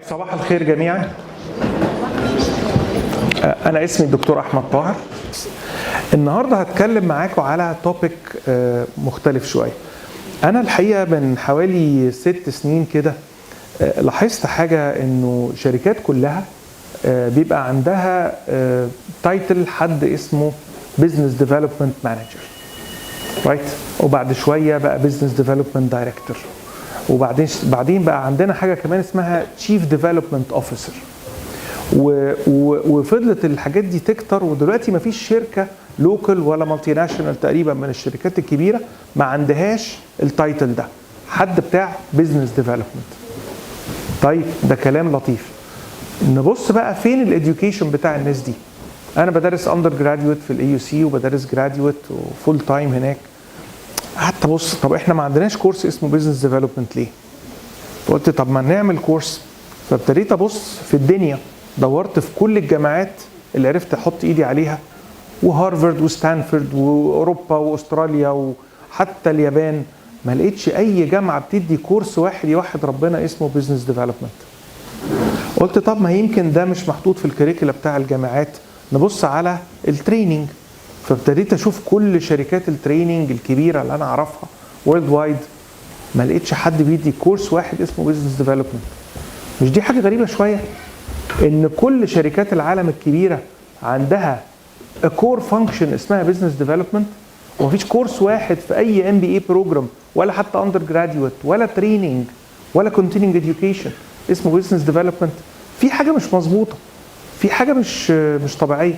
صباح الخير جميعا. أنا اسمي الدكتور أحمد طاهر. النهاردة هتكلم معاكم على توبيك مختلف شوية. أنا الحقيقة من حوالي 6 سنين كده لاحظت حاجة، إنه شركات كلها بيبقى عندها تايتل حد اسمه بزنس ديفلوبمنت مانجر، رايت؟ وبعد شوية بقى بزنس ديفلوبمنت دايركتور، وبعدين بقى عندنا حاجه كمان اسمها تشيف ديفلوبمنت اوفيسر، وفضلت الحاجات دي تكتر. ودلوقتي ما فيش شركه لوكال ولا مالتي ناشونال تقريبا من الشركات الكبيره ما عندهاش التايتل ده، حد بتاع بزنس ديفلوبمنت. طيب ده كلام لطيف. نبص بقى فين الاديوكيشن بتاع الناس دي. انا بدرس اندر جراديويت في الاي يو سي، وبدرس جراديويت وفول تايم هناك. قعدت ابص، طب احنا ما عندناش كورس اسمه بزنس ديفلوبمنت ليه؟ قلت طب ما نعمل كورس. فابتديت ابص في الدنيا، دورت في كل الجامعات اللي عرفت احط ايدي عليها، وهارفارد وستانفورد واوروبا واستراليا وحتى اليابان، ما لقيتش اي جامعه بتدي كورس واحد يوحد ربنا اسمه بزنس ديفلوبمنت. قلت طب ما يمكن ده مش محطوط في الكريكولا بتاع الجامعات، نبص على التريننج. فابتديت اشوف كل شركات التريننج الكبيره اللي انا اعرفها وورلد وايد، ما لقيتش حد بيدي كورس واحد اسمه بزنس ديفلوبمنت. مش دي حاجه غريبه شويه؟ ان كل شركات العالم الكبيره عندها كور فانكشن اسمها بزنس ديفلوبمنت، ومفيش كورس واحد في اي ام بي اي بروجرام ولا حتى اندر جراديويت ولا تريننج ولا كونتينيوينج اديوكيشن اسمه بزنس ديفلوبمنت. في حاجه مش مظبوطه، في حاجه مش طبيعيه.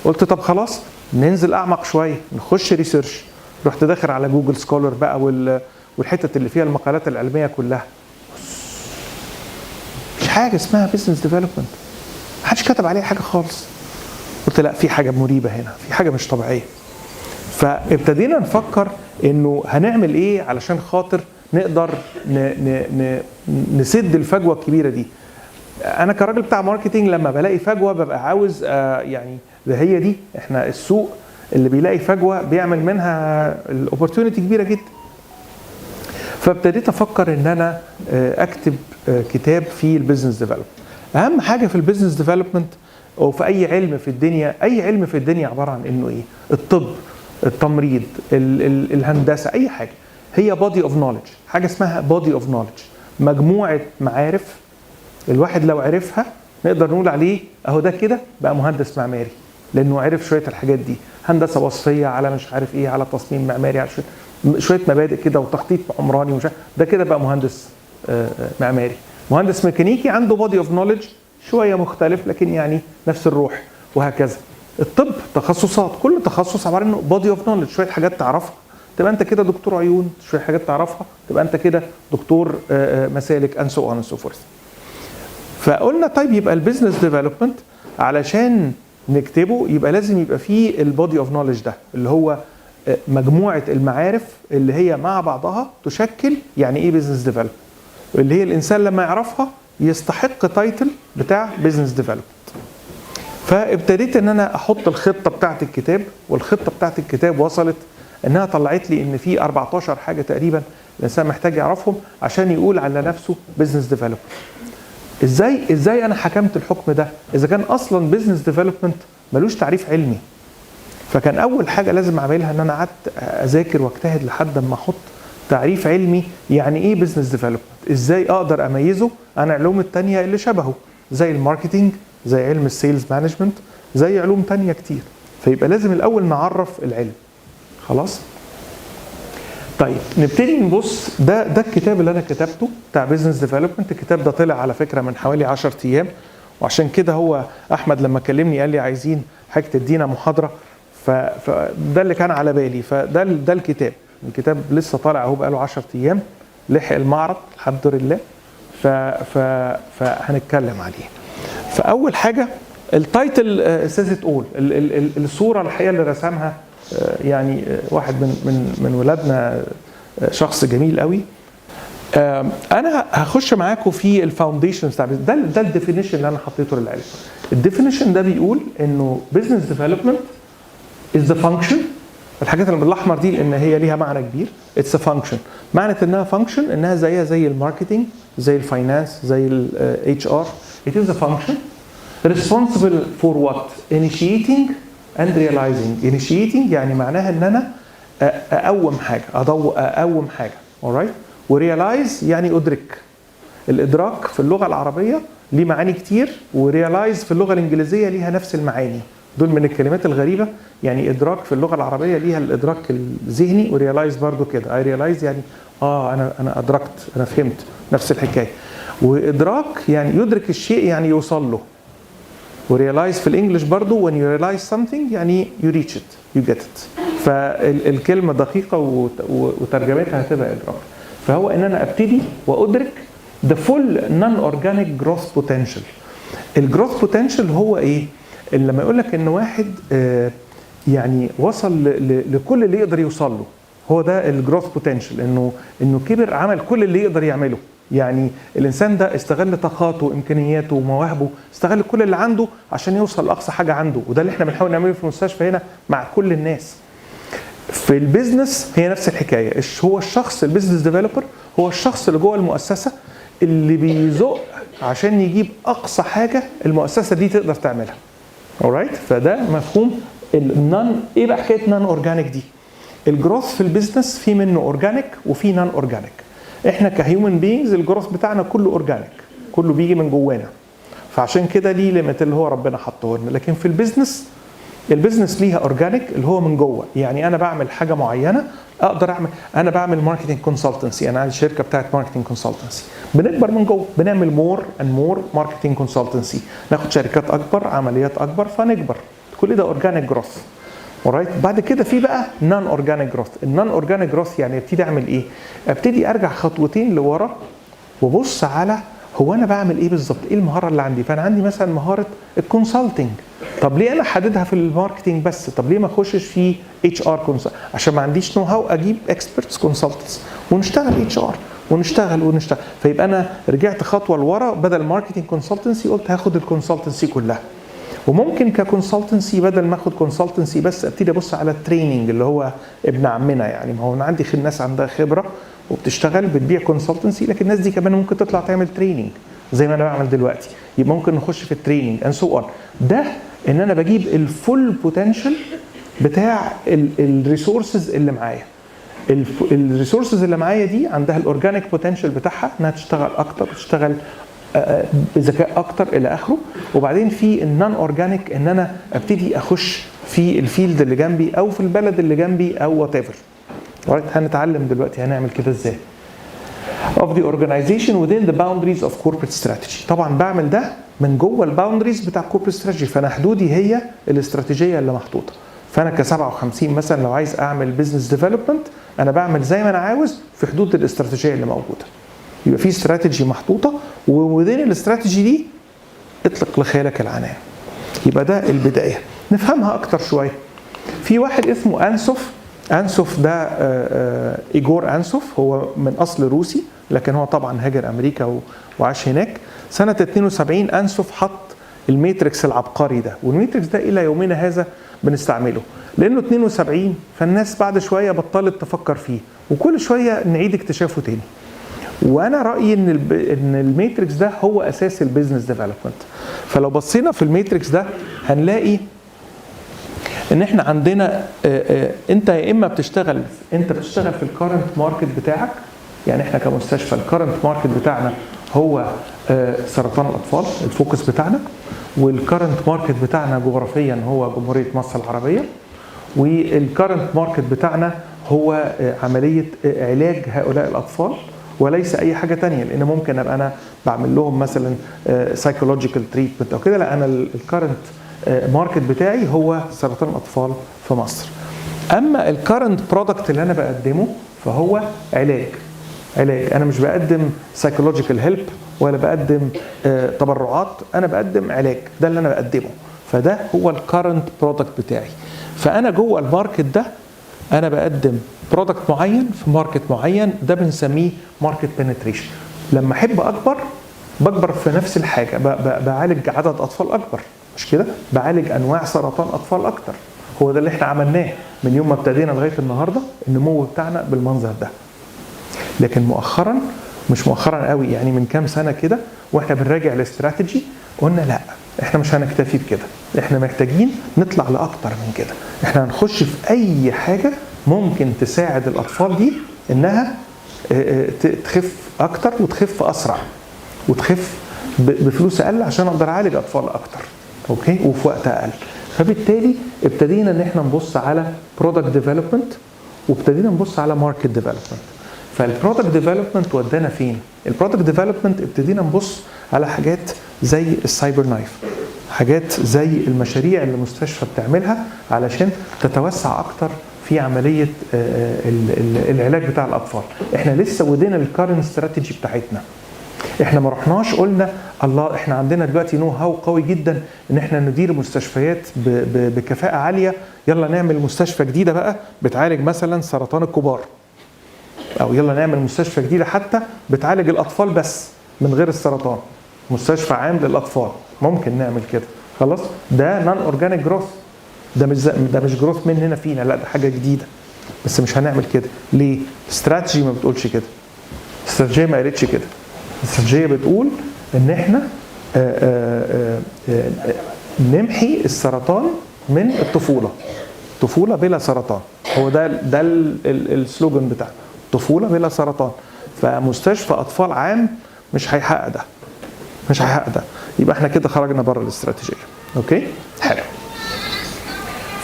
قلت طب خلاص ننزل اعمق شويه، نخش ريسيرش. رحت داخل على جوجل سكولر بقى والحتت اللي فيها المقالات العلميه كلها، مش حاجه اسمها بزنس ديفلوبمنت، محدش كتب عليها حاجه خالص. قلت لا، في حاجه مريبه هنا، في حاجه مش طبيعيه. فابتدينا نفكر انه هنعمل ايه علشان خاطر نقدر نسد الفجوه الكبيره دي. انا كراجل بتاع ماركتينج لما بلاقي فجوه ببقى عاوز يعني ده هي دي، احنا السوق اللي بيلاقي فجوه بيعمل منها الاوبورتيونيتي كبيره جدا. فابتديت افكر ان انا اكتب كتاب في البيزنس ديفلوبمنت. اهم حاجه في البيزنس ديفلوبمنت او في اي علم في الدنيا، اي علم في الدنيا عباره عن انه ايه؟ الطب، التمريض، الهندسه، اي حاجه هي بودي اوف نوليدج. حاجه اسمها بودي اوف نوليدج، مجموعه معارف الواحد لو عرفها نقدر نقول عليه اهو ده كده بقى مهندس معماري، لانه عرف شويه الحاجات دي، هندسه وصفيه على مش عارف ايه، على تصميم معماري، على شويه مبادئ كده وتخطيط عمراني ومش ده كده بقى مهندس معماري. مهندس ميكانيكي عنده بودي اوف نوليدج شويه مختلف لكن يعني نفس الروح، وهكذا. الطب تخصصات، كل تخصص عباره عنه بودي اوف نوليدج، شويه حاجات تعرفها تبقى انت كده دكتور عيون، شويه حاجات تعرفها تبقى انت كده دكتور مسالك and so on and so forth. فقلنا طيب يبقى البيزنس ديفلوبمنت علشان نكتبه يبقى لازم يبقى فيه البودي اوف نوليدج ده، اللي هو مجموعه المعارف اللي هي مع بعضها تشكل يعني ايه بيزنس ديفلوبمنت، اللي هي الانسان لما يعرفها يستحق تايتل بتاع بيزنس ديفلوبمنت. فابتديت ان انا احط الخطه بتاعت الكتاب، والخطه بتاعت الكتاب وصلت انها طلعت لي ان في 14 حاجه تقريبا الانسان محتاج يعرفهم عشان يقول على نفسه بيزنس ديفلوبمنت. ازاي انا حكمت الحكم ده اذا كان اصلا بزنس ديفلوبمنت ملوش تعريف علمي؟ فكان اول حاجه لازم اعملها ان انا قعدت اذاكر واجتهد لحد ما احط تعريف علمي يعني ايه بزنس ديفلوبمنت، ازاي اقدر اميزه عن العلوم التانية اللي شبهه زي الماركتينج، زي علم السيلز مانجمنت، زي علوم تانية كتير. فيبقى لازم الاول نعرف العلم. خلاص؟ طيب نبتدي نبص. ده الكتاب اللي انا كتبته بتاع بيزنس ديفلوبمنت. الكتاب ده طلع على فكره من حوالي 10 ايام، وعشان كده هو احمد لما كلمني قال لي عايزين حضرتك تدينا محاضره، فده اللي كان على بالي. فده الكتاب لسه طالع اهو بقاله 10 ايام، لحق المعرض الحمد لله. فهنتكلم عليه. فاول حاجه التايتل سيز ات اول. الصوره الحقيقه اللي رسمها يعني واحد من ولادنا، شخص جميل قوي. انا هخش معاكم في الفاونديشنز بتاع ده الديفينيشن اللي انا حطيته للعلم. الديفينيشن ده بيقول انه business development is the function الحاجات اللي بالاحمر دي لان هي ليها معنى كبير. اتس ا فانكشن. معنى انها فانكشن انها زيها زي الماركتنج، زي الفاينانس، زي الاتش ار. it is a function responsible for what? initiating and realizing. initiating يعني معناها ان انا اقوم حاجه، اقوم حاجه. alright. وريلايز يعني ادرك. الادراك في اللغه العربيه ليه معاني كتير، وريلايز في اللغه الانجليزيه ليها نفس المعاني. دول من الكلمات الغريبه. يعني ادراك في اللغه العربيه ليها الادراك الذهني، وريلايز برضو كده. اي ريلايز يعني انا ادركت، انا فهمت، نفس الحكايه. وادراك يعني يدرك الشيء، يعني يوصل له. وريلايز في الانجليش برضو when you realize something يعني you reach it, you get it. فالكلمه دقيقه وترجمتها هتبقى ادراك. فهو ان انا ابتدي وادرك the full non-organic growth potential. الجروث بوتنشال هو ايه؟ اللي لما يقول لك ان واحد يعني وصل لكل اللي يقدر يوصل له، هو ده الجروث بوتنشال. انه كبر، عمل كل اللي يقدر يعمله. يعني الانسان ده استغل طاقاته وامكانياته ومواهبه، استغل كل اللي عنده عشان يوصل لاقصى حاجه عنده. وده اللي احنا بنحاول نعمله في المستشفى هنا مع كل الناس. في البيزنس هي نفس الحكايه. هو الشخص البيزنس ديفلوبر هو الشخص اللي جوه المؤسسه اللي بيزق عشان يجيب اقصى حاجه المؤسسه دي تقدر تعملها. alright. فده مفهوم النون. ايه بقى حكايه نون اورجانيك دي؟ الجروث في البيزنس في منه اورجانيك وفي نون اورجانيك. احنا كهيومن بينجز الجروث بتاعنا كله اورجانيك، كله بيجي من جوانا. فعشان كده ليه ليميت اللي هو ربنا حطه لنا. لكن في البيزنس ليها اورجانيك اللي هو من جوه. يعني انا بعمل حاجه معينه، اقدر اعمل، انا بعمل ماركتنج كونسلتنسي، انا عندي شركه بتاعت ماركتنج كونسلتنسي، بنكبر من جوه، بنعمل مور اند مور ماركتنج كونسلتنسي، ناخد شركات اكبر، عمليات اكبر، فنكبر. كل ده اورجانيك جروث. alright. بعد كده في بقى نون اورجانيك جروث. النون اورجانيك جروث يعني ابتدي اعمل ايه؟ ابتدي ارجع خطوتين لورا وبص على هو انا بعمل ايه بالظبط؟ ايه المهاره اللي عندي؟ فانا عندي مثلا مهاره الكونسلتنج. طب ليه انا حددها في الماركتنج بس؟ طب ليه ما اخشش في اتش ار عشان ما عنديش نو هاو اجيب اكسبرتس كونسلتنتس ونشتغل اتش ار ونشتغل. فيبقى انا رجعت خطوه لورا، بدل ماركتنج كونسلتنسي قلت هاخد الكونسلتنسي كلها. وممكن ككونسلتنسي بدل ما اخد كونسلتنسي بس ابتدي ابص على التريننج اللي هو ابن عمنا. يعني ما هو انا عندي ناس عندها خبره وبتشتغل بتبيع كونسلتنسي، لكن الناس دي كمان ممكن تطلع تعمل تريننج زي ما انا بعمل دلوقتي. يبقى ممكن نخش في التريننج اند سو اون. ده ان انا بجيب الفول بوتنشال بتاع الريسورسز اللي معايا. الريسورسز اللي معايا دي عندها الاورجانيك بوتنشال بتاعها انها تشتغل اكتر، تشتغل بذكاء اكتر الى اخره. وبعدين في النون اورجانيك ان انا ابتدي اخش في الفيلد اللي جنبي او في البلد اللي جنبي او وات ايفر. هنتعلم دلوقتي هنعمل كده ازاي. of the organization within the boundaries of corporate strategy. طبعا بعمل ده من جوه الباوندريز بتاع corporate strategy. فانا حدودي هي الاستراتيجيه اللي محطوطه. فانا ك 57 مثلا لو عايز اعمل بزنس ديفلوبمنت، انا بعمل زي ما انا عاوز في حدود الاستراتيجيه اللي موجوده. يبقى في استراتيجي محطوطه، ووذين الاستراتيجي دي اطلق لخيالك العنان. يبقى ده البدايه. نفهمها اكتر شويه. في واحد اسمه أنسوف ده إيجور أنسوف، هو من أصل روسي لكن هو طبعا هاجر أمريكا وعاش هناك. سنة 72 أنسوف حط الميتريكس العبقري ده، والميتريكس ده إلى يومنا هذا بنستعمله لأنه 72 فالناس بعد شوية بطلت تفكر فيه وكل شوية نعيد اكتشافه تاني. وأنا رأيي إن الميتريكس ده هو أساس البيزنس ديفلوبمنت. فلو بصينا في الميتريكس ده هنلاقي ان احنا عندنا انت يا اما بتشتغل في الكارنت ماركت بتاعك. يعني احنا كمستشفى الكارنت ماركت بتاعنا هو سرطان الاطفال الفوكس بتاعنا، والكارنت ماركت بتاعنا جغرافيا هو جمهوريه مصر العربيه، والكارنت ماركت بتاعنا هو عمليه علاج هؤلاء الاطفال وليس اي حاجه تانية. لان ممكن ابقى انا بعمل لهم مثلا سايكولوجيكال تريتمنت او كده، لا انا الكارنت ماركت بتاعي هو سرطان الاطفال في مصر. اما الكارنت برودكت اللي انا بقدمه فهو علاج. انا مش بقدم سايكولوجيكال هيلب ولا بقدم تبرعات، انا بقدم علاج، ده اللي انا بقدمه. فده هو الكارنت برودكت بتاعي. فانا جوه الماركت ده انا بقدم برودكت معين في ماركت معين، ده بنسميه ماركت بنتريشن. لما احب بكبر في نفس الحاجه، بعالج عدد اطفال اكبر، مش كده؟ بعالج انواع سرطان اطفال اكتر. هو ده اللي احنا عملناه من يوم ما ابتدينا لغايه النهارده، النمو بتاعنا بالمنظر ده. لكن مؤخرا، مش مؤخرا قوي، يعني من كام سنه كده واحنا بنراجع الاستراتيجي قلنا لا، احنا مش هنكتفي بكده، احنا محتاجين نطلع لاكتر من كده. احنا هنخش في اي حاجه ممكن تساعد الاطفال دي انها تخف اكتر وتخف اسرع وتخف بفلوس اقل عشان اقدر اعالج اطفال اكتر، اوكي، وفي وقت اقل. فبالتالي ابتدينا ان احنا نبص على برودكت ديفلوبمنت وابتدينا نبص على ماركت ديفلوبمنت. فالبرودكت ديفلوبمنت ودانا فين؟ البرودكت ديفلوبمنت ابتدينا نبص على حاجات زي السايبر نايف، حاجات زي المشاريع اللي المستشفى بتعملها علشان تتوسع اكتر في عمليه العلاج بتاع الاطفال. احنا لسه ودينا الكارنت استراتيجي بتاعتنا، احنا ما رحناش قلنا الله احنا عندنا دلوقتي نو هاو قوي جدا ان احنا ندير مستشفيات بكفاءه عاليه، يلا نعمل مستشفى جديده بقى بتعالج مثلا سرطان الكبار، او يلا نعمل مستشفى جديده حتى بتعالج الاطفال بس من غير السرطان، مستشفى عام للاطفال. ممكن نعمل كده، خلاص، ده نون اورجانيك جروث، ده مش جروث مننا فينا، لا ده حاجه جديده، بس مش هنعمل كده. ليه؟ استراتيجي ما بتقولش كده، استراتيجيه ما قالتش كده. الاستراتيجيه بتقول ان احنا نمحي السرطان من الطفوله، طفوله بلا سرطان، هو ده السلوجان بتاعنا، طفوله بلا سرطان. فمستشفى اطفال عام مش هيحقق ده، مش هيحقق ده، يبقى احنا كده خرجنا بره الاستراتيجيه. اوكي، حلو.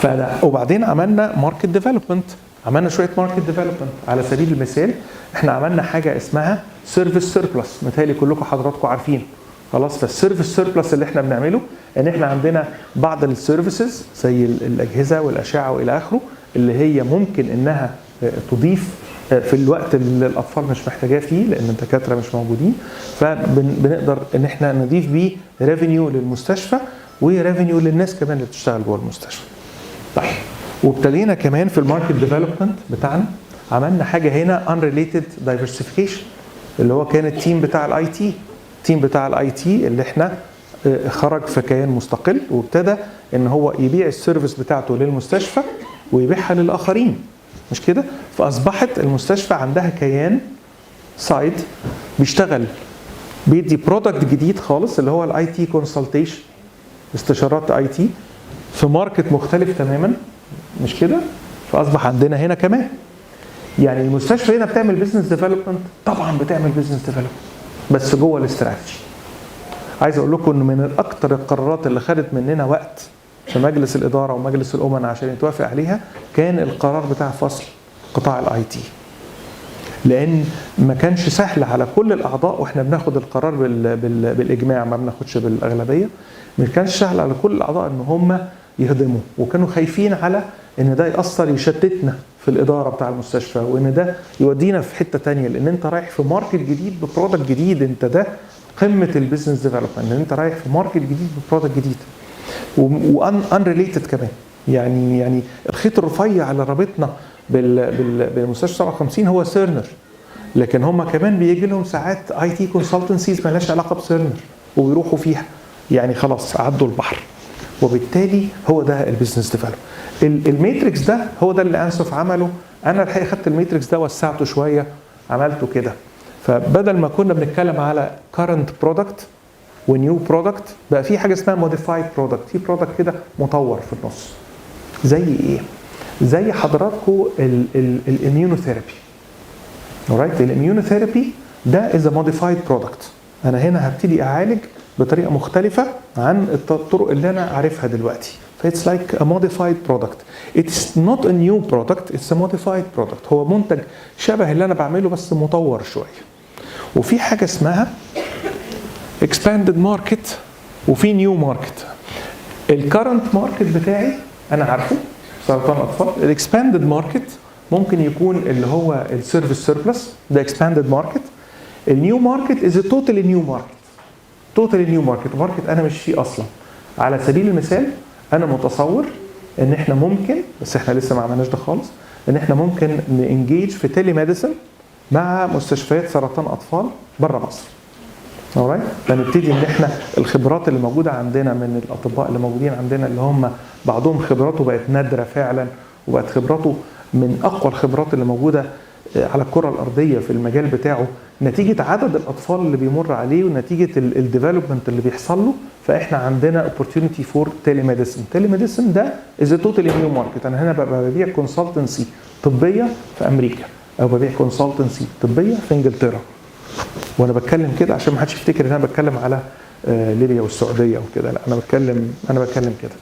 فده وبعدين عملنا ماركت ديفلوبمنت، عملنا شويه ماركت ديفلوبمنت. على سبيل المثال احنا عملنا حاجه اسمها سيرفيس سيربلس، متهيألي كلكم حضراتكم عارفين، خلاص. فالسيرفيس سيربلس اللي احنا بنعمله ان احنا عندنا بعض السيرفيسز زي الاجهزه والاشعه والى اخره اللي هي ممكن انها تضيف في الوقت اللي الاطفال مش محتاجاه فيه لان الدكاتره مش موجودين، فبنقدر ان احنا نضيف بيه ريفينيو للمستشفى وريفينيو للناس كمان اللي بتشتغل جوه المستشفى. طيب، وابتدينا كمان في الماركت ديفلوبمنت بتاعنا عملنا حاجه هنا unrelated diversification، اللي هو كان التيم بتاع الاي تي، التيم بتاع الاي تي اللي احنا خرج في كيان مستقل وابتدى ان هو يبيع السيرفيس بتاعته للمستشفى ويبيعها للاخرين، مش كده؟ فاصبحت المستشفى عندها كيان سايد بيشتغل بيدي برودكت جديد خالص اللي هو الاي تي كونسلتيشن، استشارات اي تي في ماركت مختلف تماما، مش كده؟ فاصبح عندنا هنا كمان، يعني المستشفى هنا بتعمل بزنس ديفلوبمنت، طبعا بتعمل بزنس ديفلوبمنت بس جوه الاستراتيجي. عايز اقول لكم ان من اكتر القرارات اللي خدت مننا وقت في مجلس الاداره ومجلس الامناء عشان يتوافق عليها كان القرار بتاع فصل قطاع الاي تي، لان ما كانش سهل على كل الاعضاء، واحنا بناخد القرار بالاجماع ما بناخدش بالاغلبيه، ما كانش سهل على كل الاعضاء ان هم يهضموا، وكانوا خايفين على ان ده ياثر يشتتنا في الاداره بتاع المستشفى، وان ده يودينا في حته ثانيه، لان انت رايح في ماركت جديد ببرودكت جديد، انت ده قمه البيزنس ديفلوبمنت، ان انت رايح في ماركت جديد ببرودكت جديد وانريليتد كمان. يعني الخيط الرفيع اللي رابطنا بالمستشفى 57 هو سيرنر، لكن هم كمان بيجي لهم ساعات اي تي كونسلتنسيز مالهاش علاقه بسيرنر وبيروحوا فيها، يعني خلاص عدوا البحر. وبالتالي هو ده البيزنس ديفلوبمنت. الماتريكس ده هو ده اللي انسف عمله. انا الحقيقه خدت الماتريكس ده وسعته شويه، عملته كده، فبدل ما كنا بنتكلم على current product ونيو برودكت بقى في حاجه اسمها موديفايد برودكت، في برودكت كده مطور في النص. زي ايه؟ زي حضراتكم الاميونوثيرابي. alright، الاميونوثيرابي ده از موديفايد برودكت. انا هنا هبتدي اعالج بطريقه مختلفه عن الطرق اللي انا عارفها دلوقتي. فايتس لايك ا موديفايد برودكت. اتس نوت ا نيو برودكت، اتس ا موديفايد برودكت. هو منتج شبه اللي انا بعمله بس مطور شويه. وفي حاجه اسمها expanded market وفي نيو ماركت. الكرنت ماركت بتاعي انا عارفه سرطان اطفال. الاكسباندد ماركت ممكن يكون اللي هو السيرفيس سيربلس، ده اكسباندد ماركت. النيو ماركت از توتالي نيو ماركت، توتالي نيو ماركت، ماركت انا مش فيه اصلا. على سبيل المثال انا متصور ان احنا ممكن، بس احنا لسه ما عملناش ده خالص، ان احنا ممكن نانجيج في تيلي ميديسن مع مستشفيات سرطان اطفال بره مصر. alright. فنبتدي ان احنا الخبرات اللي موجوده عندنا من الاطباء اللي موجودين عندنا، اللي هم بعضهم خبراته بقت نادره فعلا، وبقت خبراته من اقوى الخبرات اللي موجوده على الكره الارضيه في المجال بتاعه، نتيجه عدد الاطفال اللي بيمر عليه ونتيجه الديفلوبمنت اللي بيحصل له. فاحنا عندنا opportunity for telemedicine. telemedicine ده is a totally new market. انا هنا ببيع كونسلتنسي طبيه في امريكا، او ببيع كونسلتنسي طبيه في انجلترا. وانا بتكلم كده عشان ما حدش يفتكر ان انا بتكلم على ليبيا والسعوديه وكده، لا انا بتكلم كده.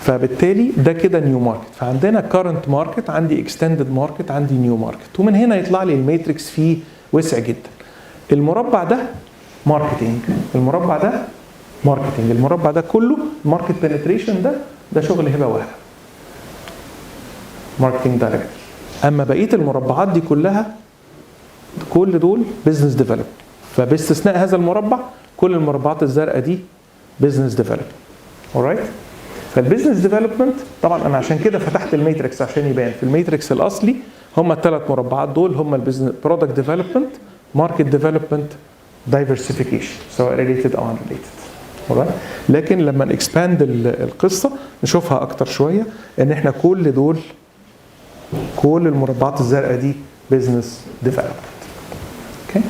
فبالتالي ده كده نيو ماركت. فعندنا كارنت ماركت، عندي اكستندد ماركت، عندي نيو ماركت، ومن هنا يطلع لي الماتريكس فيه وسع جدا. المربع ده ماركتنج، المربع ده ماركتنج، المربع ده كله ماركت بنتريشن، ده شغل هبه وهب، ماركتنج دايركت. اما بقيه المربعات دي كلها، كل دول بزنس ديفلوبمنت. فباستثناء هذا المربع كل المربعات الزرقاء دي بزنس ديفلوبمنت. alright. فالبزنس ديفلوبمنت طبعا انا عشان كده فتحت الماتريكس عشان يبان. في الماتريكس الاصلي هم الثلاث مربعات دول، هم البزنس برودكت ديفلوبمنت، ماركت ديفلوبمنت، دايفرسيفيكيشن، سواء ريليتد او ان ريليتد. لكن لما نكسباند القصه نشوفها اكتر شويه، ان احنا كل المربعات الزرقاء دي بزنس ديفلوبمنت. اوكي.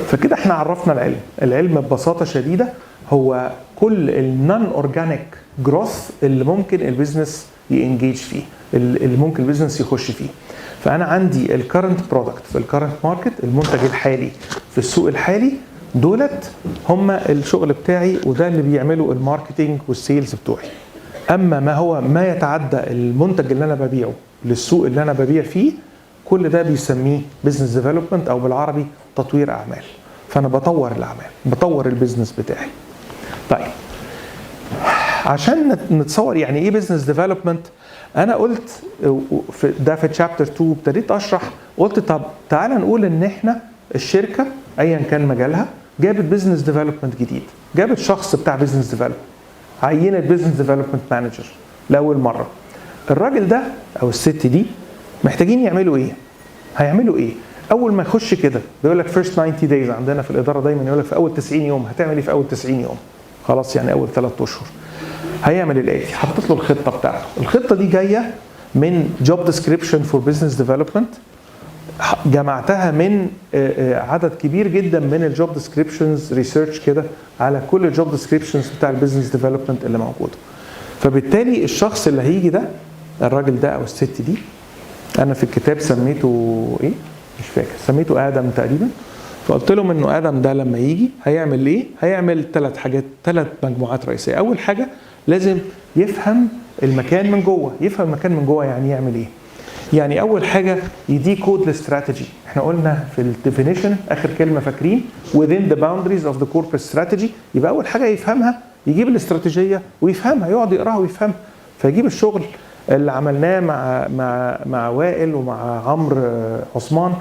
فكده احنا عرفنا العلم ببساطه شديده هو كل النون اورجانيك جروث اللي ممكن البيزنس ينجيج فيه، اللي ممكن البيزنس يخش فيه. فانا عندي الكرنت برودكت في الكرنت ماركت، المنتج الحالي في السوق الحالي، دولت هم الشغل بتاعي، وده اللي بيعمله الماركتينج والسيلز بتوعي. اما ما يتعدى المنتج اللي انا ببيعه للسوق اللي انا ببيع فيه، كل ده بيسميه بزنس ديفلوبمنت، او بالعربي تطوير اعمال. فانا بطور الاعمال، بطور البيزنس بتاعي. طيب عشان نتصور يعني ايه بزنس ديفلوبمنت، انا قلت ده في تشابتر 2 ابتديت اشرح، قلت طب تعالى نقول ان احنا الشركه ايا كان مجالها جابت بزنس ديفلوبمنت جديد، جابت شخص بتاع بزنس ديفلوبمنت، عينت بزنس ديفلوبمنت مانجر لاول مره. الراجل ده او الست دي محتاجين يعملوا ايه؟ هيعملوا ايه؟ اول ما يخش كده بيقول لك فيرست 90 دايز، عندنا في الاداره دايما يقول لك في اول 90 يوم هتعمل ايه؟ في اول 90 يوم خلاص، يعني اول 3 اشهر هيعمل الاتي. حطيت له الخطه بتاعته. الخطه دي جايه من جوب ديسكريبشن فور بزنس ديفلوبمنت، جمعتها من عدد كبير جدا من الجوب ديسكريبشنز، ريسيرش كده على كل الجوب ديسكريبشنز بتاع البيزنس ديفلوبمنت اللي موجوده. فبالتالي الشخص اللي هيجي ده، الراجل ده او الست دي، انا في الكتاب سميته ايه مش فاكر، سميته ادم تقريبا. فقلت لهم انه ادم ده لما يجي هيعمل ايه؟ هيعمل 3 حاجات، 3 مجموعات رئيسيه. اول حاجه لازم يفهم المكان من جوه. يفهم المكان من جوه يعني يعمل ايه؟ يعني اول حاجه يدي كود الاستراتيجي. احنا قلنا في الديفينيشن اخر كلمه فاكرين within the boundaries of the corporate strategy. يبقى اول حاجه يفهمها، يجيب الاستراتيجيه ويفهمها، يقعد يقراها ويفهمها. فيجيب الشغل اللي عملناه مع وائل ومع عمرو عثمان،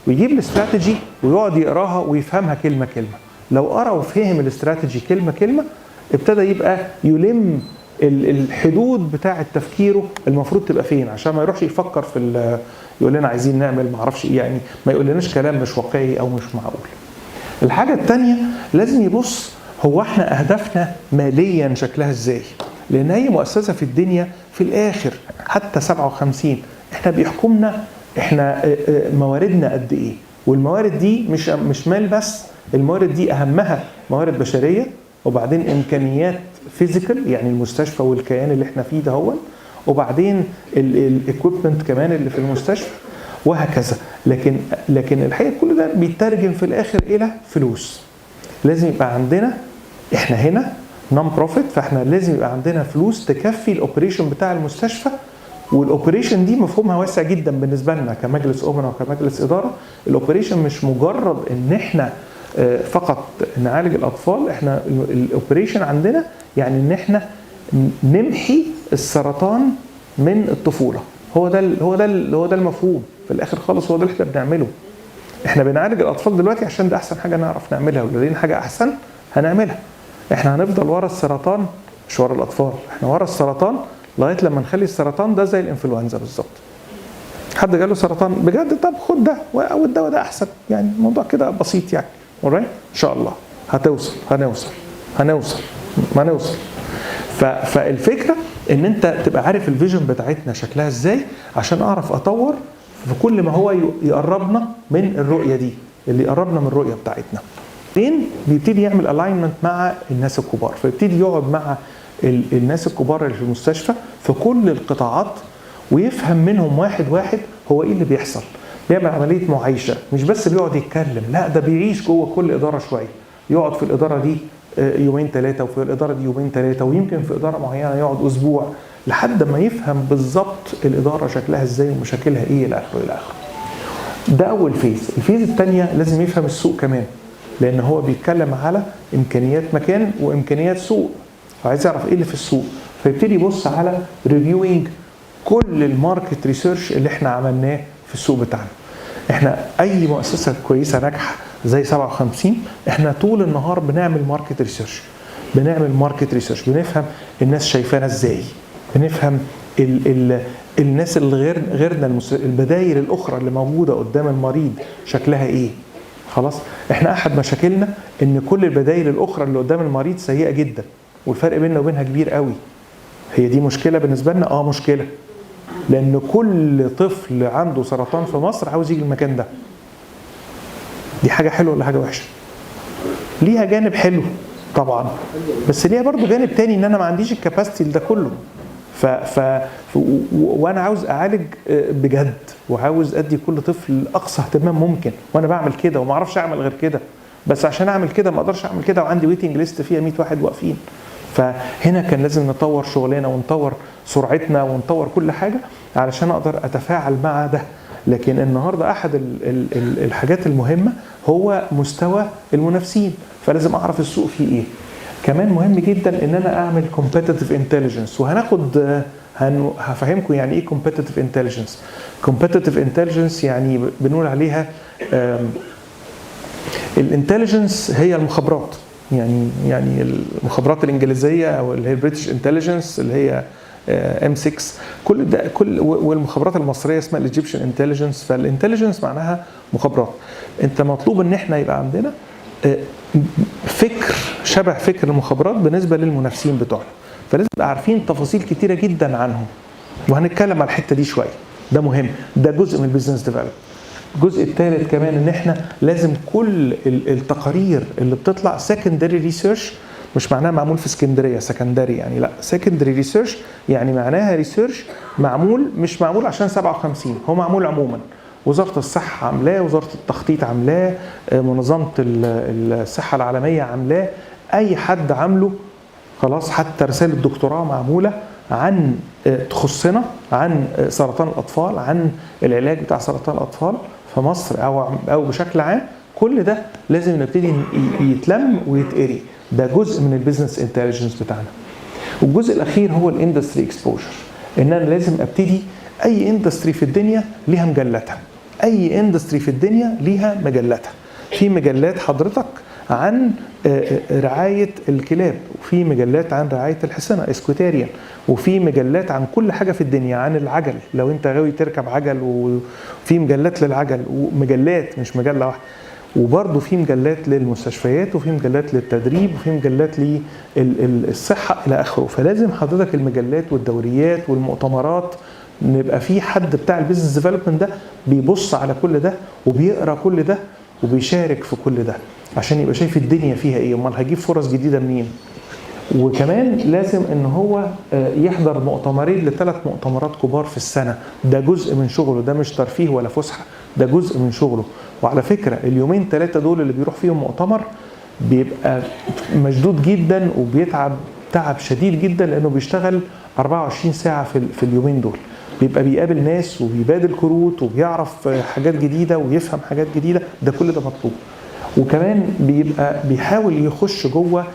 ويجيب الاستراتيجي ويقعد يقراها ويفهمها كلمه كلمه. لو قرا وفهم الاستراتيجي كلمه كلمه، ابتدى يبقى يلم الحدود بتاعه تفكيره المفروض تبقى فين، عشان ما يروحش يفكر في يقول لنا عايزين نعمل ما اعرفش ايه، يعني ما يقول لناش كلام مش واقعي او مش معقول. الحاجه الثانيه لازم يبص هو احنا اهدافنا ماليا شكلها ازاي، لان اي مؤسسه في الدنيا في الاخر حتى 57 احنا بيحكمنا احنا مواردنا قد ايه. والموارد دي مش مال بس، الموارد دي اهمها موارد بشريه، وبعدين امكانيات فيزيكال يعني المستشفى والكيان اللي احنا فيه ده هو، وبعدين الاكويبمنت كمان اللي في المستشفى وهكذا. لكن الحقيقه كل ده بيترجم في الاخر الى فلوس. لازم يبقى عندنا، احنا هنا نون بروفيت، فاحنا لازم يبقى عندنا فلوس تكفي الاوبريشن بتاع المستشفى. والاوبريشن دي مفهومها واسع جدا بالنسبه لنا كمجلس امنا وكمجلس اداره. الاوبريشن مش مجرد ان احنا فقط نعالج الاطفال، احنا الاوبريشن عندنا يعني ان احنا نمحي السرطان من الطفوله. هو ده المفهوم في الاخر خالص، هو ده اللي احنا بنعمله. احنا بنعالج الاطفال دلوقتي عشان ده احسن حاجه نعرف نعملها، ولو لقينا حاجه احسن هنعملها. احنا هنفضل ورا السرطان، مش ورا الاطفال، احنا ورا السرطان لغايه لما نخلي السرطان ده زي الانفلونزا بالظبط. حد جاله سرطان بجد، طب خد ده او الدواء ده احسن، يعني الموضوع كده بسيط يعني، ان شاء الله هنوصل ما نوصل. فالفكره ان انت تبقى عارف الفيجن بتاعتنا شكلها ازاي، عشان اعرف اطور في كل ما هو يقربنا من الرؤيه دي، اللي يقربنا من الرؤيه بتاعتنا. بيبتدي يعمل الاينمنت مع الناس الكبار، فيبتدي يقعد مع الناس الكبار اللي في المستشفى في كل القطاعات، ويفهم منهم واحد واحد هو ايه اللي بيحصل. بيعمل عمليه معايشه، مش بس بيقعد يتكلم، لا ده بيعيش جوه كل اداره شويه. يقعد في الاداره دي يومين ثلاثه، وفي الاداره دي يومين ثلاثه، ويمكن في اداره معينه يقعد اسبوع، لحد ما يفهم بالظبط الاداره شكلها ازاي ومشاكلها ايه الى اخره الى اخره. ده اول فيز. الفيز الثانيه لازم يفهم السوق كمان، لان هو بيتكلم على امكانيات مكان وامكانيات سوق، فعايز يعرف ايه اللي في السوق. فيبتدي يبص على ريفيوينج كل الماركت ريسيرش اللي احنا عملناه في السوق بتاعنا. احنا اي مؤسسه كويسه ناجحه زي 57، احنا طول النهار بنعمل ماركت ريسيرش، بنفهم الناس شايفانا ازاي، بنفهم الناس اللي غيرنا، البدايل الاخرى اللي موجوده قدام المريض شكلها ايه. خلاص، احنا احد مشاكلنا ان كل البدايل الاخرى اللي قدام المريض سيئه جدا، والفرق بيننا وبينها كبير قوي. هي دي مشكله بالنسبه لنا؟ مشكله، لان كل طفل عنده سرطان في مصر عاوز يجي المكان ده. دي حاجه حلوه ولا حاجه وحشه؟ ليها جانب حلو طبعا، بس ليها برضو جانب تاني، ان انا ما عنديش الكاباسيتي ده كله. وانا عاوز اعالج بجد، وعاوز ادي كل طفل اقصى اهتمام ممكن، وانا بعمل كده وما اعرفش اعمل غير كده. بس عشان اعمل كده ما اقدرش اعمل كده وعندي ويتنج ليست فيها 100 واحد واقفين. فهنا كان لازم نطور شغلنا ونطور سرعتنا ونطور كل حاجه علشان اقدر اتفاعل مع ده. لكن النهارده احد الحاجات المهمه هو مستوى المنافسين، فلازم اعرف السوق فيه ايه. كمان مهم جدا ان انا اعمل competitive intelligence، هفهمكم يعني ايه competitive intelligence. competitive intelligence يعني بنقول عليها الانتليجنس هي المخابرات، يعني المخابرات الانجليزيه او اللي هي البريتش انتليجنس اللي هي M6، والمخابرات المصريه اسمها الايجيبشن انتليجنس. فالانتليجنس معناها مخابرات. انت مطلوب ان احنا يبقى عندنا فكر شبه فكر المخابرات بالنسبه للمنافسين بتوعنا، فلازم نبقى عارفين تفاصيل كتيره جدا عنهم، وهنتكلم على الحته دي شويه. ده مهم، ده جزء من البيزنس ديفلوبمنت. الجزء الثالث كمان ان احنا لازم كل التقارير اللي بتطلع سكندري ريسيرش، مش معناها معمول في اسكندريه سكندري يعني، لا، سكندري ريسيرش يعني معناها ريسيرش معمول، مش معمول عشان 57، هو معمول عموما. وزاره الصحه عاملاه، وزاره التخطيط عاملاه، منظمه الصحه العالميه عاملاه، اي حد عامله خلاص. حتى رساله الدكتوراه معموله عن تخصنا، عن سرطان الاطفال، عن العلاج بتاع سرطان الاطفال في مصر او بشكل عام. كل ده لازم نبتدي يتلم ويتقري. ده جزء من البيزنس انتليجنس بتاعنا. والجزء الاخير هو الاندستري اكسبوجر، ان انا لازم ابتدي. اي اندستري في الدنيا ليها مجلاتها، اي اندستري في الدنيا ليها مجلاتها. في مجلات حضرتك عن رعايه الكلاب، وفي مجلات عن رعايه الحصنه اسكوتاريان، وفي مجلات عن كل حاجه في الدنيا، عن العجل لو انت غاوي تركب عجل، وفي مجلات للعجل، ومجلات مش مجله واحده. وبرضه في مجلات للمستشفيات، وفي مجلات للتدريب، وفي مجلات للصحه الى اخره. فلازم حضرتك المجلات والدوريات والمؤتمرات، نبقى في حد بتاع البيزنس ديفلوبمنت ده بيبص على كل ده وبيقرا كل ده وبيشارك في كل ده، عشان يبقى شايف الدنيا فيها ايه، امال هجيب فرص جديده منين. وكمان لازم ان هو يحضر مؤتمرين ل3 مؤتمرات كبار في السنه. ده جزء من شغله، ده مش ترفيه ولا فسحه، ده جزء من شغله. وعلى فكره اليومين 3 دول اللي بيروح فيهم مؤتمر بيبقى مشدود جدا، وبيتعب تعب شديد جدا، لانه بيشتغل 24 ساعه في اليومين دول. بيبقى بيقابل ناس وبيبادل كروت وبيعرف حاجات جديده ويفهم حاجات جديده. ده كل ده مطلوب. وكمان بيبقى بيحاول يخش جوه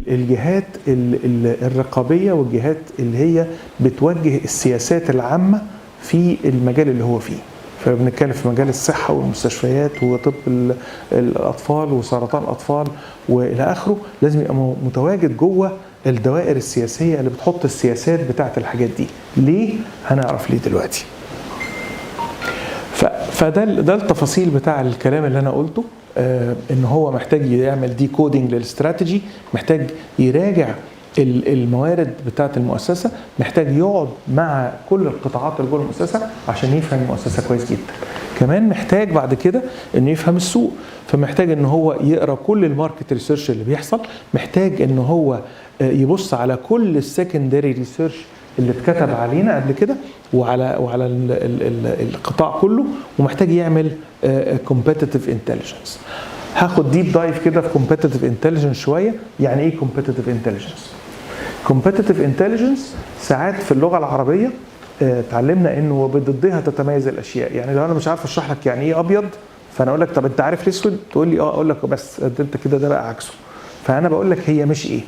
الجهات الرقابيه والجهات اللي هي بتوجه السياسات العامه في المجال اللي هو فيه. فبنتكلم في مجال الصحه والمستشفيات وطب الاطفال وسرطان الاطفال والى اخره. لازم يبقى متواجد جوه الدوائر السياسيه اللي بتحط السياسات بتاعه الحاجات دي. ليه؟ هنعرف ليه دلوقتي. فده التفاصيل بتاع الكلام اللي انا قلته. ان هو محتاج يعمل دي كودينج للاستراتيجي، محتاج يراجع الموارد بتاعه المؤسسه، محتاج يقعد مع كل القطاعات اللي جوه المؤسسه عشان يفهم المؤسسه كويس جدا. كمان محتاج بعد كده انه يفهم السوق، فمحتاج ان هو يقرا كل الماركت ريسيرش اللي بيحصل، محتاج ان هو يبص على كل السكندري ريسيرش اللي اتكتب علينا قبل كده وعلى القطاع كله، ومحتاج يعمل كومبيتيتيف انتليجنس. هاخد ديب دايف كده في كومبيتيتيف انتليجنس شويه. يعني ايه كومبيتيتيف انتليجنس؟ كومبيتيتيف انتليجنس ساعات في اللغه العربيه اتعلمنا انه بضدها تتميز الاشياء. يعني لو انا مش عارف اشرح لك يعني ايه ابيض، فانا اقول لك طب انت عارف الاسود؟ تقول لي اه، اقول لك بس انت كده ده بقى عكسه. فانا بقول لك هي مش ايه.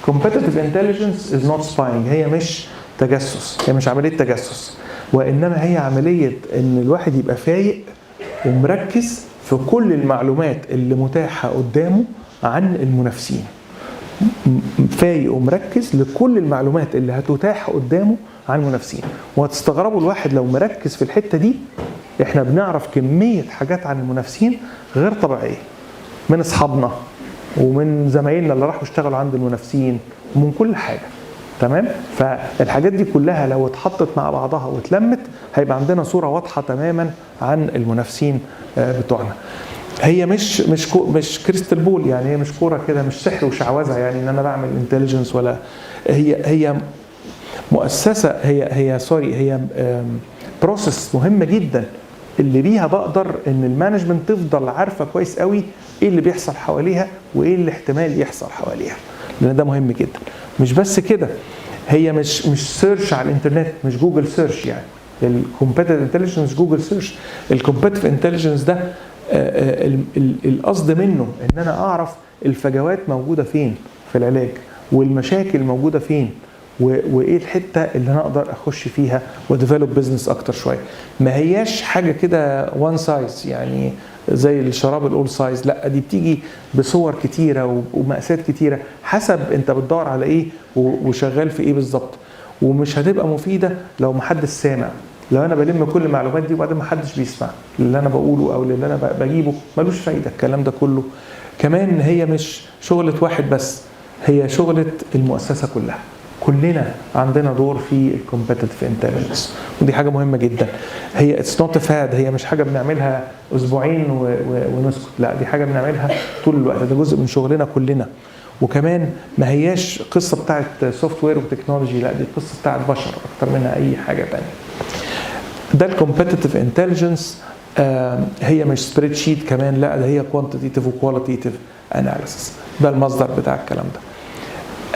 competitive intelligence is not spying. هي مش تجسس، هي مش عمليه تجسس، وانما هي عمليه ان الواحد يبقى فايق ومركز في كل المعلومات اللي متاحه قدامه عن المنافسين. فايق ومركز لكل المعلومات اللي هتتاح قدامه عن المنافسين. وهتستغربوا الواحد لو مركز في الحته دي، احنا بنعرف كميه حاجات عن المنافسين غير طبيعيه، من اصحابنا ومن زمايلنا اللي راحوا اشتغلوا عند المنافسين ومن كل حاجه. تمام؟ فالحاجات دي كلها لو اتحطت مع بعضها واتلمت هيبقى عندنا صوره واضحه تماما عن المنافسين بتوعنا. هي مش كريستال بول، يعني هي مش كوره كده، مش سحر وشعوذه يعني ان انا بعمل انتليجنس، ولا هي مؤسسه، هي بروسيس مهمه جدا اللي بيها بقدر ان المانجمنت تفضل عارفه كويس قوي ايه اللي بيحصل حواليها وايه اللي احتمال يحصل حواليها، لان ده مهم جدا. مش بس كده، هي مش سيرش على الانترنت، مش جوجل سيرش. يعني الكومبيتيتيف انتليجنس جوجل سيرش. الكومبيتيتيف انتليجنس ده القصد منه ان انا اعرف الفجوات موجوده فين في العلاج، والمشاكل موجوده فين، وايه الحته اللي انا اقدر اخش فيها وديفلوب بزنس اكتر شويه. ما هياش حاجه كده وان سايز يعني زي الشراب الاول سايز، لا دي بتيجي بصور كتيره ومقاسات كتيره حسب انت بتدور على ايه وشغال في ايه بالظبط. ومش هتبقى مفيده لو محدش سامع. لو انا بلم كل المعلومات دي وبعدين محدش بيسمع اللي انا بقوله او اللي انا بجيبه، ملوش فايده الكلام ده كله. كمان هي مش شغله واحد بس، هي شغله المؤسسه كلها. كلنا عندنا دور في الكومبيتيتيف انتليجنس، ودي حاجه مهمه جدا. هي اتس نوت فاد، هي مش حاجه بنعملها اسبوعين ونسكت، لا دي حاجه بنعملها طول الوقت، ده جزء من شغلنا كلنا. وكمان ما هياش قصه بتاعت سوفت وير وتكنولوجي، لا دي قصه بتاعت بشر اكتر منها اي حاجه ثانيه. ده الكومبيتيتيف انتليجنس. هي مش سبريد شيت كمان، لا ده هي كوانتيتيف وكواليتيف اناليسيس. ده المصدر بتاع الكلام ده.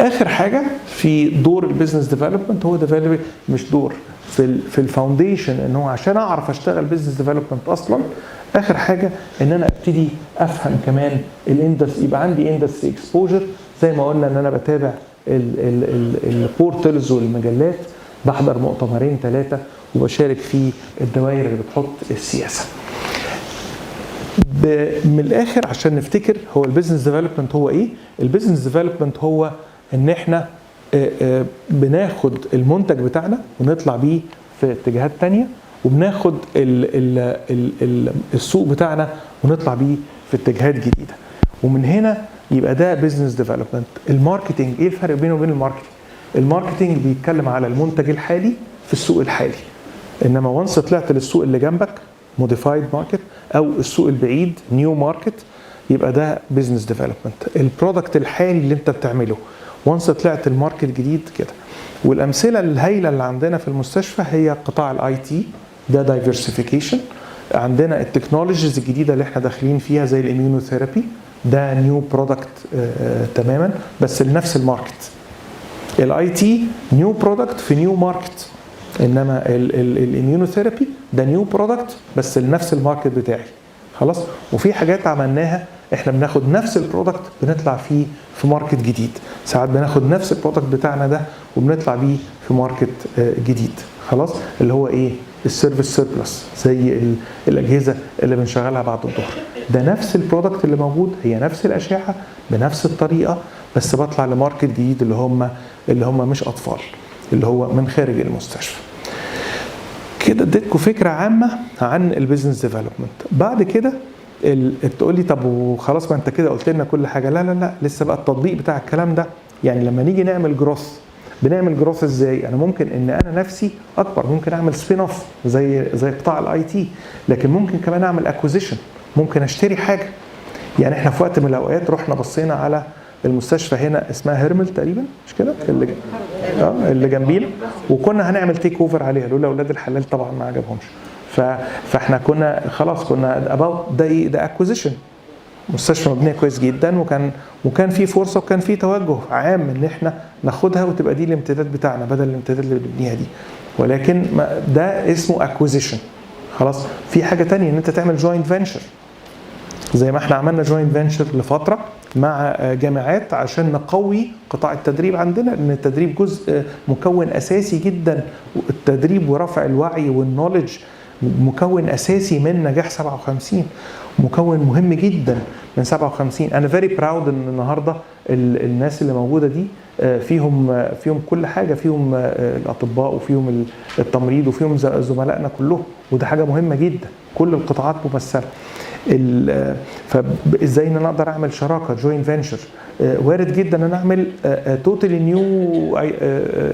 اخر حاجه في دور البيزنس ديفلوبمنت هو مش دور في الفاونديشن، ان هو عشان اعرف اشتغل بيزنس ديفلوبمنت اصلا، اخر حاجه ان انا ابتدي افهم كمان الاندستري، يبقى عندي اندستري اكسبوجر. زي ما قلنا ان انا بتابع البورتالز والمجلات، بحضر مؤتمرين 3 وبشارك في الدوائر اللي بتحط السياسه. من الاخر عشان نفتكر هو البيزنس ديفلوبمنت هو ايه؟ البيزنس ديفلوبمنت هو ان احنا بناخد المنتج بتاعنا ونطلع بيه في اتجاهات تانية، وبناخد السوق بتاعنا ونطلع بيه في اتجاهات جديدة، ومن هنا يبقى ده بيزنس ديفلوبمنت. الماركتينج، ايه الفرق بينه وبين الماركتينج؟ الماركتينج بيتكلم على المنتج الحالي في السوق الحالي، انما وانس طلعت للسوق اللي جنبك موديفايد ماركت او السوق البعيد نيو ماركت، يبقى ده بيزنس ديفلوبمنت. البرودكت الحالي اللي انت بتعمله وانس طلعت الماركت جديد كده. والامثله الهائله اللي عندنا في المستشفى هي قطاع الاي تي، ده دايفرسيفيكيشن. عندنا التكنولوجيز الجديده اللي احنا داخلين فيها زي الاميونوثيرابي، ده نيو برودكت تماما بس لنفس الماركت. الاي تي نيو برودكت في نيو ماركت، انما الاميونوثيرابي ده نيو برودكت بس لنفس الماركت بتاعي. خلاص. وفي حاجات عملناها احنا بناخد نفس البرودكت بنطلع فيه في ماركت جديد، ساعات بناخد نفس البرودكت بتاعنا ده وبنطلع بيه في ماركت جديد. خلاص، اللي هو ايه؟ السيرفيس سيربلس، زي الاجهزه اللي بنشغلها بعد الظهر، ده نفس البرودكت اللي موجود، هي نفس الاشعه بنفس الطريقه، بس بطلع لماركت جديد اللي هم مش اطفال، اللي هو من خارج المستشفى. كده اديتكم فكره عامه عن البيزنس ديفلوبمنت. بعد كده تقول لي طب وخلاص ما انت كده قلت لنا كل حاجه. لا لا لا، لسه بقى التطبيق بتاع الكلام ده. يعني لما نيجي نعمل جروث، بنعمل جروث ازاي؟ انا ممكن ان انا نفسي اكبر، ممكن اعمل سبين اوف زي قطاع الاي تي، لكن ممكن كمان اعمل اكوزيشن، ممكن اشتري حاجه. يعني احنا في وقت من الاوقات رحنا بصينا على المستشفى هنا اسمها هيرمل تقريبا، مش كده؟ اللي جنبينا، وكنا هنعمل تيك اوفر عليها لولا اولاد الحلال طبعا ما عجبهمش. فاحنا كنا خلاص كنا اباوت ده اكوزيشن. مستشفى مبنيه كويس جدا، وكان في فرصه وكان في توجه عام ان احنا ناخدها وتبقى دي الامتداد بتاعنا بدل الامتداد اللي بنبنيها دي، ولكن ده اسمه اكوزيشن. خلاص في حاجه ثانيه ان انت تعمل جوينت فينشر، زي ما احنا عملنا جوينت فينشر لفتره مع جامعات عشان نقوي قطاع التدريب عندنا، لان التدريب جزء مكون اساسي جدا. التدريب ورفع الوعي والنولج مكون اساسي من نجاح 57، مكون مهم جدا من 57. انا فيري براود ان النهارده الناس اللي موجوده دي فيهم كل حاجه، فيهم الاطباء وفيهم التمريض وفيهم زملائنا كلهم، وده حاجه مهمه جدا. كل القطاعات ممثله. فازاي ان انا اقدر اعمل شراكه جوين فينشر؟ وارد جدا ان انا اعمل توتالي نيو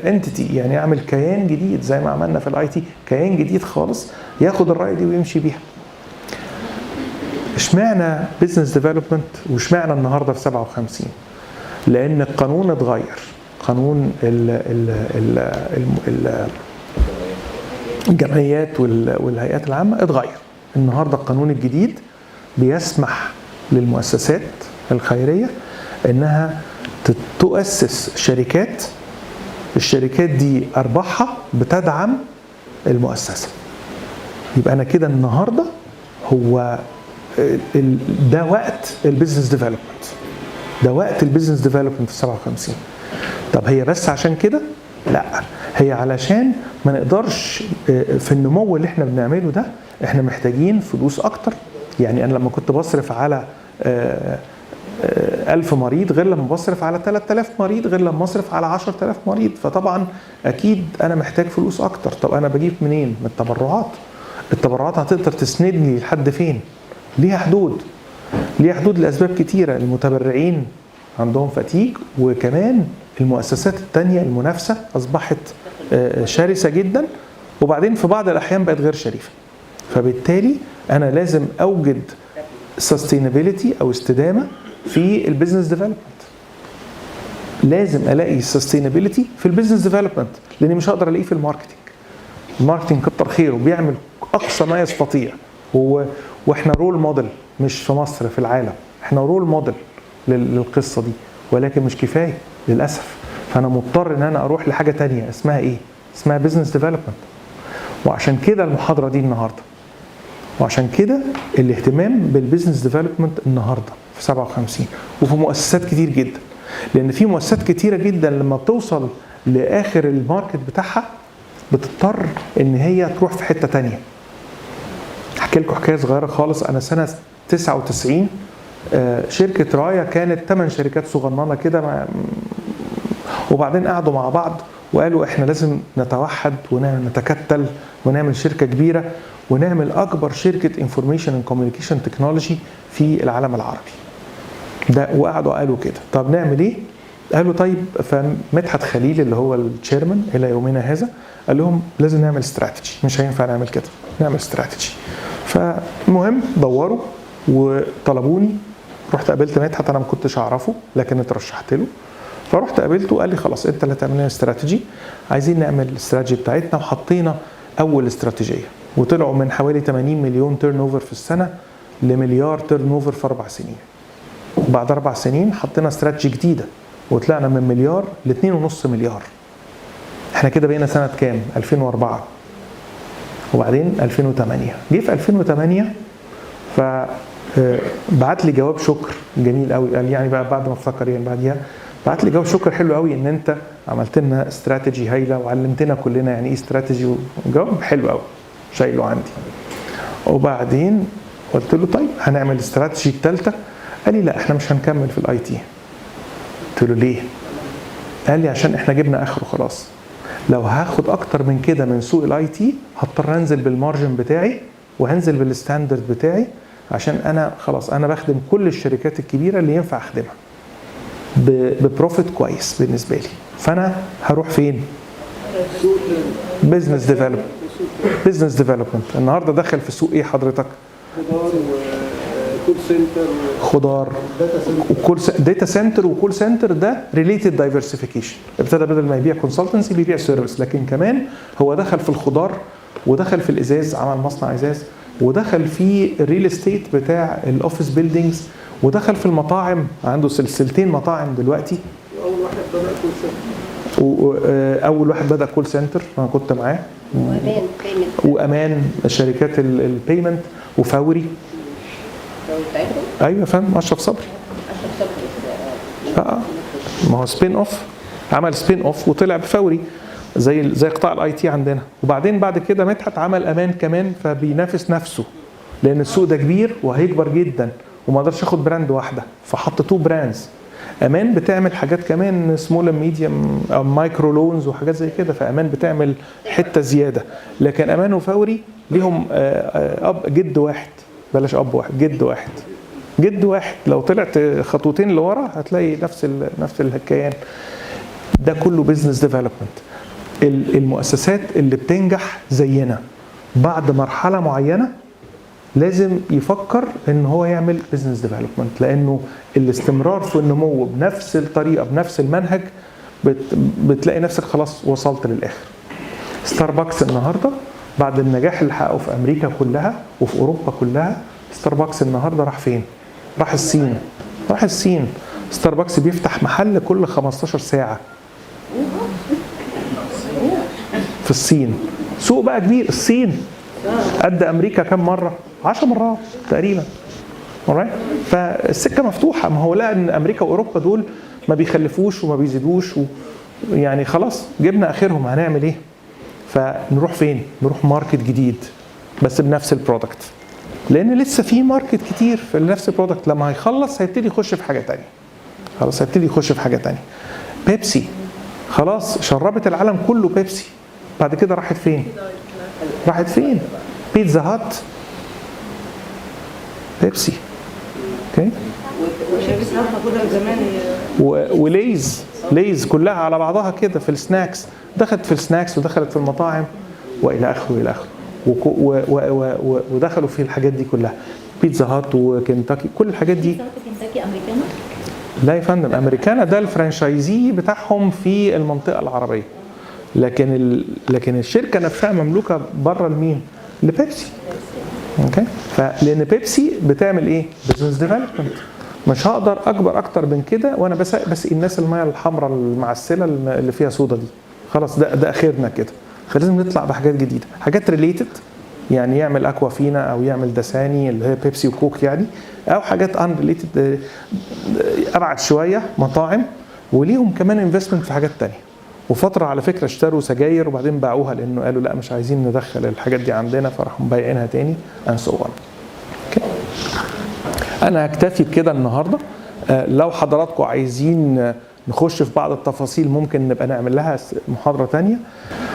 انتيتي، يعني اعمل كيان جديد زي ما عملنا في الاي تي، كيان جديد خالص ياخد الراي دي ويمشي بيها. اشمعنى بزنس ديفلوبمنت واشمعنى النهارده في 57؟ لان القانون اتغير، قانون الجمعيات والهيئات العامه اتغير. النهارده القانون الجديد بيسمح للمؤسسات الخيريه انها تؤسس شركات، الشركات دي ارباحها بتدعم المؤسسه. يبقى انا كده النهارده هو ده وقت البيزنس ديفلوبمنت، ده وقت البيزنس ديفلوبمنت في 57. طب هي بس عشان كده؟ لا، هي علشان ما نقدرش في النمو اللي احنا بنعمله ده احنا محتاجين فلوس اكتر. يعني انا لما كنت بصرف على 1000 مريض غير لما بصرف على 3000 مريض غير لما اصرف على 10000 مريض، فطبعا اكيد انا محتاج فلوس اكتر. طب انا بجيب منين؟ من التبرعات. التبرعات هتقدر تسندني لحد فين؟ ليها حدود، ليها حدود لاسباب كتيره. المتبرعين عندهم فتيج، وكمان المؤسسات التانية المنافسه اصبحت شرسه جدا، وبعدين في بعض الاحيان بقت غير شريفه. فبالتالي انا لازم اوجد sustainability او استدامه في البيزنس ديفلوبمنت. لازم الاقي sustainability في البيزنس ديفلوبمنت، لاني مش هقدر الاقيه في الماركتنج. الماركتنج كتر خيره بيعمل اقصى ما يستطيع، واحنا رول موديل مش في مصر، في العالم احنا رول موديل للقصه دي، ولكن مش كفايه للاسف. فانا مضطر ان انا اروح لحاجه تانية اسمها ايه؟ اسمها بيزنس ديفلوبمنت. وعشان كده المحاضره دي النهارده، وعشان كده الاهتمام بالبيزنس ديفلوبمنت النهارده في 57 وفي مؤسسات كتير جدا. لان في مؤسسات كتيره جدا لما بتوصل لاخر الماركت بتاعها بتضطر ان هي تروح في حته تانية. احكي لكم حكايه صغيره خالص. انا سنه 99 شركه رايا كانت 8 شركات صغننه كده، وبعدين قعدوا مع بعض وقالوا احنا لازم نتوحد ونتكتل ونعمل شركه كبيره، ونعمل اكبر شركه انفورميشن اند كوميونيكيشن تكنولوجي في العالم العربي ده. وقعدوا قالوا كده طب نعمل ايه؟ قالوا طيب، فمدحت خليل اللي هو التشيرمان الى يومنا هذا قال لهم لازم نعمل استراتيجي، مش هينفع نعمل كده، نعمل استراتيجي. فالمهم دوروا وطلبوني، رحت قابلت مدحت، انا ما كنتش اعرفه لكن اترشحت له، فرحت قابلته وقال لي خلاص انت اللي تعمل لنا استراتيجي، عايزين نعمل الاستراتيجي بتاعتنا. وحطينا اول استراتيجيه، وطلعوا من حوالي 80 مليون تيرن اوفر في السنه لمليار تيرن اوفر في 4 سنين. وبعد 4 سنين حطينا استراتيجي جديده وطلعنا من مليار ل 2.5 مليار. احنا كده بقينا سنه كام؟ 2004. وبعدين 2008 جه في 2008 فبعت لي جواب شكر جميل قوي. قال يعني بقى بعد ما افتكر يعني بعديها بعت لي جواب شكر حلو قوي ان انت عملت لنا استراتيجي هايله وعلمتنا كلنا يعني ايه استراتيجي. جواب حلو قوي شايله عندي. وبعدين قلت له طيب هنعمل استراتيجي الثالثه. قال لي لا احنا مش هنكمل في الاي تي. قلت له ليه؟ قال لي عشان احنا جبنا اخره خلاص، لو هاخد اكتر من كده من سوق الاي تي هضطر انزل بالمارجن بتاعي وهنزل بالستاندرد بتاعي، عشان انا خلاص انا بخدم كل الشركات الكبيره اللي ينفع اخدمها ببروفيت كويس بالنسبه لي. فانا هروح فين؟ بزنس ديفلوبمنت. بزنس ديفلوبمنت النهارده دخل في سوق ايه حضرتك؟ خضار وكول داتا سنتر وكول سنتر. ده ريليتد دايفرسيفيكيشن. ابتدى بدل ما يبيع كونسلتنسي بيبيع سيرفيس، لكن كمان هو دخل في الخضار ودخل في الازاز، عمل مصنع ازاز، ودخل في الريل استيت بتاع الاوفيس بيلدينجز، ودخل في المطاعم، عنده سلسلتين مطاعم دلوقتي. اول واحد بدا كول سنتر انا كنت معاه، وامان شركات البيمنت، وفوري. ايوه فاهم، اشرف صبري. ما هو سبين اوف، عمل سبين اوف وطلع بفوري زي قطاع الاي تي عندنا. وبعدين بعد كده مدحت عمل امان كمان، فبينافس نفسه لان السوق ده كبير وهيكبر جدا وما قدرش ياخد براند واحده، فحط 2 براندز. امان بتعمل حاجات كمان سمول ميديوم او مايكرو لونز وحاجات زي كده، فامان بتعمل حته زياده. لكن امان وفوري ليهم اب جد واحد، بلاش اب واحد، جد واحد. جد واحد لو طلعت خطوتين لورا هتلاقي نفس الكيان. ده كله بزنس ديفلوبمنت. المؤسسات اللي بتنجح زينا بعد مرحله معينه لازم يفكر ان هو يعمل بزنس ديفلوبمنت، لانه الاستمرار في النمو بنفس الطريقه بنفس المنهج بتلاقي نفسك خلاص وصلت للاخر. ستاربكس النهارده بعد النجاح اللي حققه في امريكا كلها وفي اوروبا كلها، ستاربكس النهارده راح فين؟ راح الصين. راح الصين. ستاربكس بيفتح محل كل 15 ساعه في الصين. سوق بقى كبير. الصين قد امريكا كم مره؟ 10 مرات تقريبا. فالسكه مفتوحه. ما هو لقى ان امريكا واوروبا دول ما بيخلفوش وما بيزيدوش يعني خلاص جبنا اخرهم، هنعمل ايه؟ فنروح فين؟ نروح ماركت جديد بس بنفس البرودكت، لان لسه في ماركت كتير في نفس البرودكت. لما هيخلص هيبتدي يخش في حاجه ثانيه. خلاص هيبتدي يخش في حاجه ثانيه. بيبسي خلاص شربت العالم كله بيبسي، بعد كده راحت فين؟ راحت فين؟ بيتزا هات، بيبسي. اوكي. وليز كلها على بعضها كده في السناكس، دخلت في السناكس ودخلت في المطاعم والى اخره والى اخره، ودخلوا في الحاجات دي كلها. بيتزا هات وكنتاكي، كل الحاجات دي. كنتاكي امريكانا؟ لا يا فندم، امريكانا ده الفرانشايزي بتاعهم في المنطقه العربيه، لكن الشركه نفسها مملوكه بره لمين؟ لبيبسي. اوكي. فلان بيبسي بتعمل ايه؟ بزنس ديفلوبمنت. مش هقدر اكبر اكتر من كده وانا بس الناس الميه الحمراء المعسله اللي فيها صودا دي. خلاص ده اخرنا كده. فلازم نطلع بحاجات جديده، حاجات ريليتد، يعني يعمل اكوا فينا او يعمل دساني اللي هي بيبسي وكوك يعني، او حاجات ان ريليتد ابعد شويه، مطاعم وليهم كمان انفستمنت في حاجات تانية. وفتره على فكره اشتروا سجاير وبعدين باعوها لانه قالوا لا مش عايزين ندخل الحاجات دي عندنا، فراحوا مبيعينها تاني and so on. انا هكتفي بكده النهارده. لو حضراتكم عايزين نخش في بعض التفاصيل ممكن نبقى نعمل لها محاضره تانية.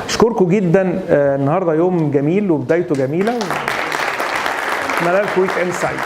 اشكركم جدا. النهارده يوم جميل وبدايته جميله، اتمنى لكم ويك اند سعيد.